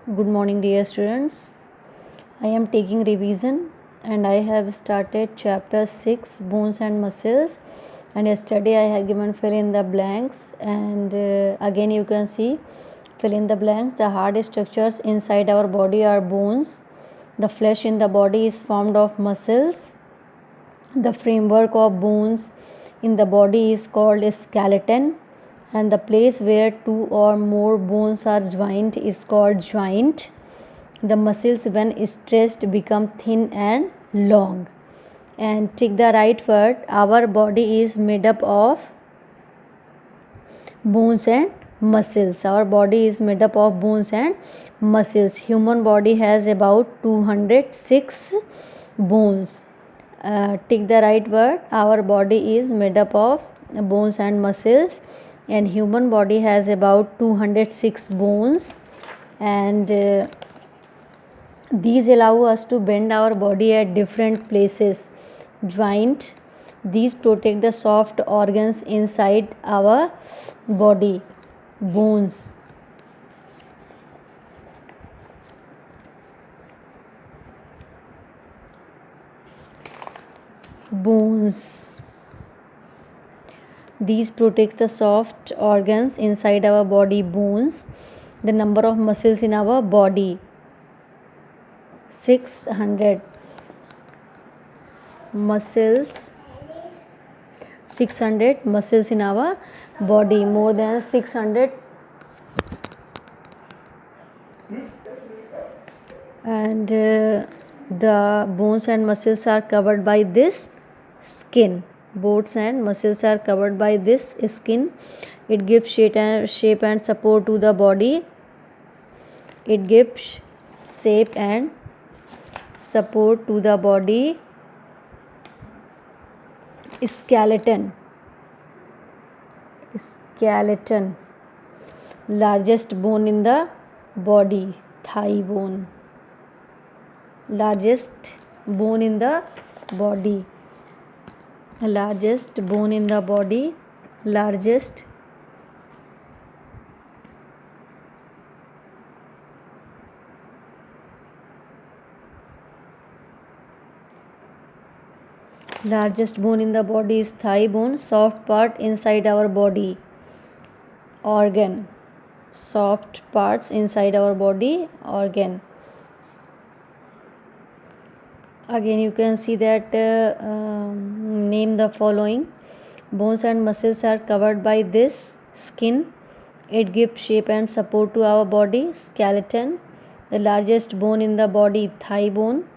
Good morning, dear students. I am taking revision and I have started chapter 6 bones and muscles, and yesterday I have given fill in the blanks, and again you can see fill in the blanks. The hard structures inside our body are bones. The flesh in the body is formed of muscles. The framework of bones in the body is called a skeleton, and the place where two or more bones are joined is called joint. The muscles, when stressed, become thin and long. And take the right word. Our body is made up of bones and muscles. Our body is made up of bones and muscles. Human body has about 206 bones. Take the right word. Our body is made up of bones and muscles, and human body has about 206 bones, and these allow us to bend our body at different places. Joint, these protect the soft organs inside our body. Bones, bones, these protect the soft organs inside our body. Bones. The number of muscles in our body, 600 muscles. 600 muscles in our body, more than 600, and the bones and muscles are covered by this skin. Bones and muscles are covered by this skin. It gives shape and support to the body. It gives shape and support to the body. Skeleton, skeleton, largest bone in the body, thigh bone, largest bone in the body, largest bone in the body, largest largest bone in the body is thigh bone. Soft part inside our body, organ, soft parts inside our body, organ. Again you can see that name the following. Bones and muscles are covered by this skin. It gives shape and support to our body. Skeleton, the largest bone in the body, thigh bone.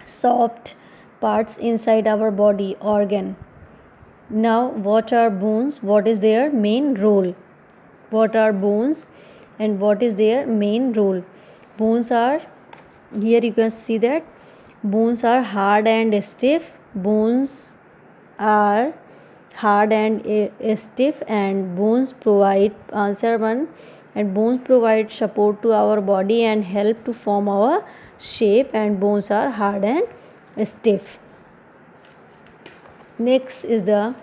Soft parts inside our body, organ. Now what are bones? What is their main role? What are bones and what is their main role? Bones are, here you can see that bones are hard and stiff. Bones are hard and stiff, and bones provide, answer 1, and bones provide support to our body and help to form our shape, and bones are hard and stiff. Next is the,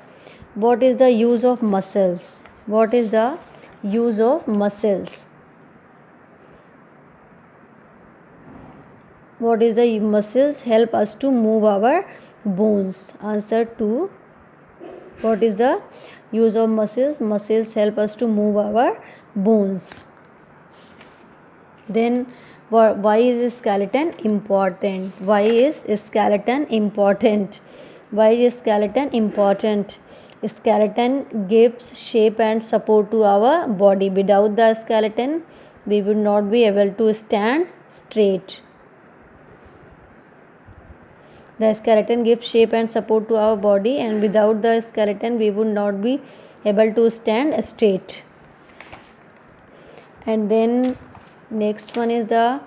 what is the use of muscles? What is the use of muscles? What is the muscles? Help us to move our bones. Answer 2. What is the use of muscles? Muscles help us to move our bones. Then why is skeleton important? Why is skeleton important? Why is skeleton important? Skeleton gives shape and support to our body. Without the skeleton, we would not be able to stand straight. The skeleton gives shape and support to our body, and without the skeleton we would not be able to stand straight. And then next one is the,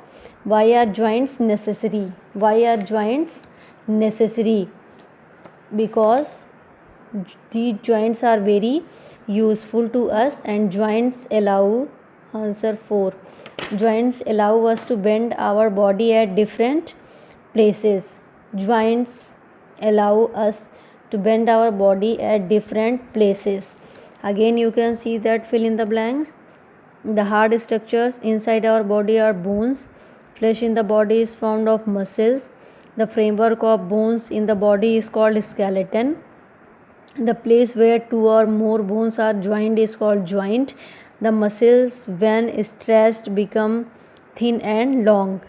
why are joints necessary? Why are joints necessary? Because these joints are very useful to us, and joints allow, answer 4, joints allow us to bend our body at different places. Joints allow us to bend our body at different places. Again you can see that fill in the blanks. The hard structures inside our body are bones. Flesh in the body is formed of muscles. The framework of bones in the body is called skeleton. The place where two or more bones are joined is called joint. The muscles, when stressed, become thin and long.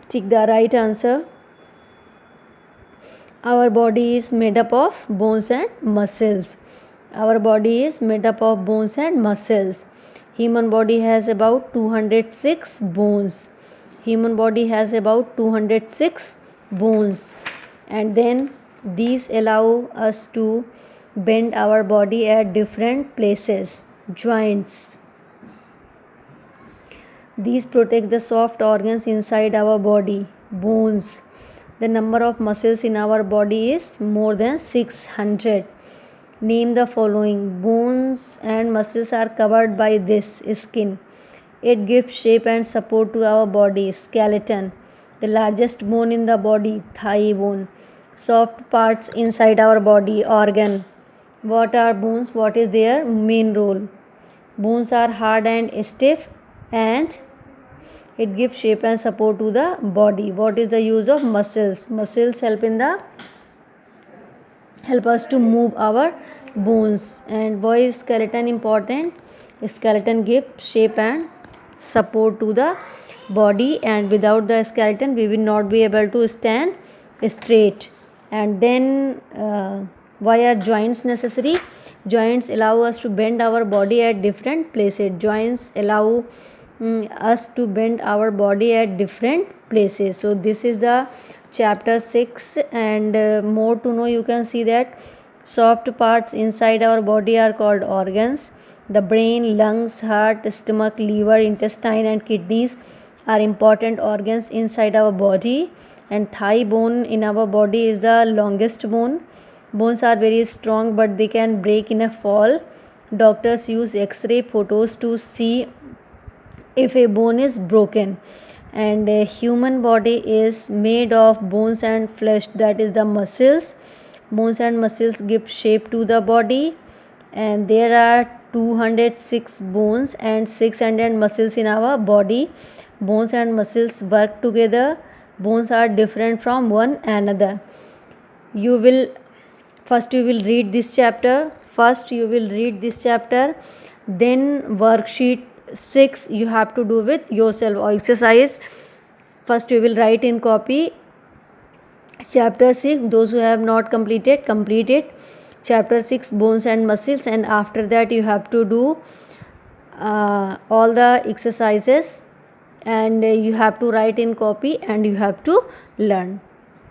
Check the right answer. Our body is made up of bones and muscles. Our body is made up of bones and muscles. Human body has about 206 bones. Human body has about 206 bones. And then these allow us to bend our body at different places, joints. These protect the soft organs inside our body, bones. The number of muscles in our body is more than 600. Name the following. Bones and muscles are covered by this skin. It gives shape and support to our body. Skeleton. The largest bone in the body, thigh bone. Soft parts inside our body, organ. What are bones? What is their main role? Bones are hard and stiff, and it gives shape and support to the body. What is the use of muscles? Muscles help us to move our bones. And why is skeleton important? Skeleton gives shape and support to the body, and without the skeleton we will not be able to stand straight. And then why are joints necessary? Joints allow us to bend our body at different places. Joints allow us to bend our body at different places. So this is the chapter 6, and more to know you can see that soft parts inside our body are called organs. The brain, lungs, heart, stomach, liver, intestine and kidneys are important organs inside our body. And thigh bone in our body is the longest bone. Bones are very strong, but they can break in a fall. Doctors use x-ray photos to see if a bone is broken. And a human body is made of bones and flesh, that is the muscles. Bones and muscles give shape to the body, and there are 206 bones and 600 muscles in our body. Bones and muscles work together. Bones are different from one another. You will read this chapter. Then worksheet 6 you have to do with yourself, or exercise. First you will write in copy chapter 6. Those who have not completed, complete it. Chapter 6, bones and muscles, and after that you have to do all the exercises, and you have to write in copy and you have to learn.